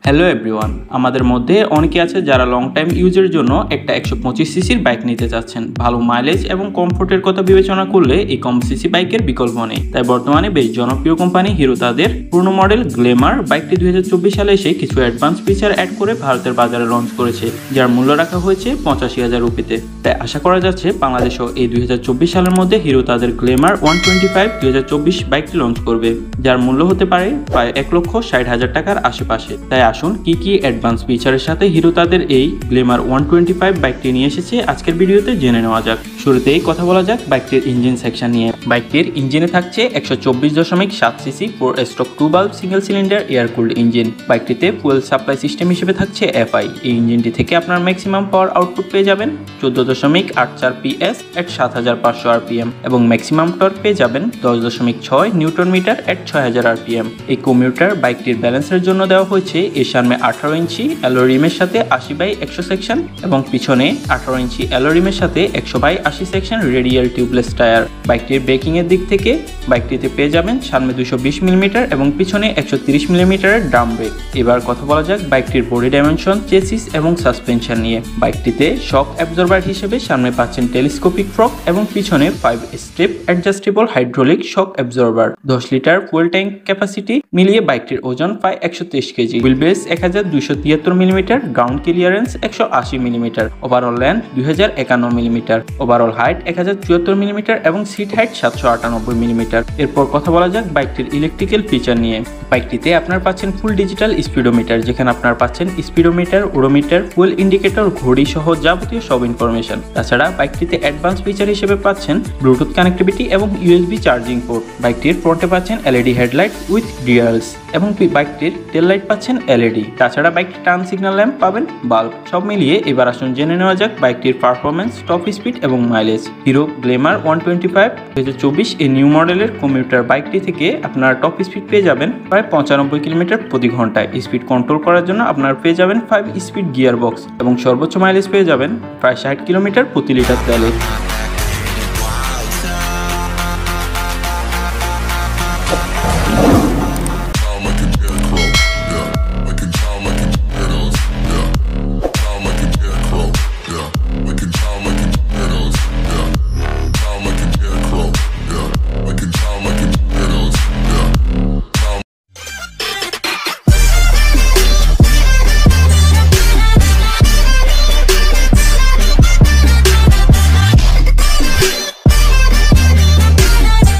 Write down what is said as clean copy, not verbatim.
Hello everyone, আমাদের মধ্যে অনেকে আছে যারা লং টাইম ইউজের জন্য একটা 125 সিসির বাইক নিতে চাচ্ছেন। ভালো মাইলেজ এবং কমফোর্টের কথা বিবেচনা করলে এই কম সিসি বাইকের বিকল্প নেই। তাই বর্তমানে বেশ জনপ্রিয় কোম্পানি হিরো তাদের পুরনো মডেল গ্ল্যামার বাইকটি 2024 সালে এসে কিছু অ্যাডভান্স ফিচার অ্যাড করে ভারতের বাজারে লঞ্চ করেছে, যার মূল্য রাখা হয়েছে 85,000 রুপিতে। তাই আশা করা যাচ্ছে বাংলাদেশও এই 2024 সালের মধ্যে হিরো তাদের গ্ল্যামার 125 2024 বাইকটি লঞ্চ করবে, যার মূল্য হতে পারে প্রায় 1,60,000 টাকার আশেপাশে। তাই আসুন কি কি অ্যাডভান্স ফিচারের সাথে হিরো তাদের এই গ্ল্যামার 125 বাইকটি নিয়ে এসেছে আজকের ভিডিওতে জেনে নেওয়া যাক। শুরুতেই কথা বলা যাক বাইকটির ইঞ্জিন সেকশন নিয়ে। বাইকটির ইঞ্জিনে থাকছে 124.7 সিসি 4 স্ট্রোক 2 বাল্ব single cylinder air cooled engine. বাইকটিতে ফুয়েল সাপ্লাই সিস্টেম হিসেবে থাকছে FI। এই ইঞ্জিনটি থেকে আপনার ম্যাক্সিমাম পাওয়ার আউটপুট পেয়ে যাবেন 14.84 PS এট 7500 RPM এবং ম্যাক্সিমাম টর্ক পেয়ে যাবেন 10.6 নিউটন মিটার এট 6000 RPM। এই কমিউটার বাইকটির ব্যালেন্সের জন্য দেওয়া হয়েছে এর সামনে 18 ইঞ্চি অ্যালো রিমের সাথে 80/100 সেকশন এবং পিছনে 18 ইঞ্চি অ্যালো রিমের সাথে 100/80 সেকশন রেডিয়াল টিউবলেস টায়ার। বাইকটির ব্রেকিং এর দিক থেকে বাইকটিতে পেয়ে যাবেন সামনে 220 মিলিমিটার এবং পিছনে 130 মিলিমিটারের ড্রাম ব্রেক। এবার কথা বলা যাক বাইকটির বডি ডাইমেনশন, চেসিস এবং সাসপেনশন নিয়ে। বাইকটিতে শক অ্যাবজর্বার হিসেবে সামনে পাচ্ছেন টেলিস্কোপিক ফ্রক এবং পিছনে 5 step adjustable hydraulic shock absorber. 10 litre fuel tank capacity মিলিয়ে বাইকটির ওজন প্রায় 123 KG. Wheel base 1273 millimetre, ground clearance 180 millimetre, overall length 2051 millimetre, overall height 1074 millimetre এবং সিট হাইট 798 মিলিমিটার। এরপর কথা বলা যাক বাইকটির ইলেকট্রিক্যাল ফিচার নিয়ে। বাইকটিতে আপনার পাচ্ছেন ফুল ডিজিটাল স্পিডোমিটার, যেখানে আপনার পাচ্ছেন স্পিডোমিটার, ওডোমিটার, ফুয়েল ইন্ডিকেটর, ঘড়ি সহ যাবতীয় সব ইনফরমেশন। তাছাড়া বাইকটিতে অ্যাডভান্স ফিচার হিসেবে পাচ্ছেন ব্লুটুথ কানেক্টিভিটি এবং USB চার্জিং পোর্ট। বাইকটির ফ্রন্টে পাচ্ছেন LED হেডলাইট উইথ ডিয়ালস এবং বাইকটির টেল লাইট পাচ্ছেন LED। তাছাড়া বাইকটির টার্ন সিগন্যাল ল্যাম্প পাবেন বাল্ব। সব মিলিয়ে এবার আসুন জেনে নেওয়া যাক বাইকটির পারফরমেন্স, টপ স্পিড এবং মাইলেজ। হিরো গ্ল্যামার 125 2024 এই নিউ মডেলের কমিউটার বাইকটি থেকে আপনার টপ স্পিড পেয়ে যাবেন প্রায় 95 কিলোমিটার প্রতি ঘন্টায়। স্পিড কন্ট্রোল করার জন্য আপনার পেয়ে যাবেন 5 স্পিড গিয়ার বক্স এবং সর্বোচ্চ মাইলেজ পেয়ে যাবেন প্রায় 60 কিলোমিটার প্রতি লিটার তেলে।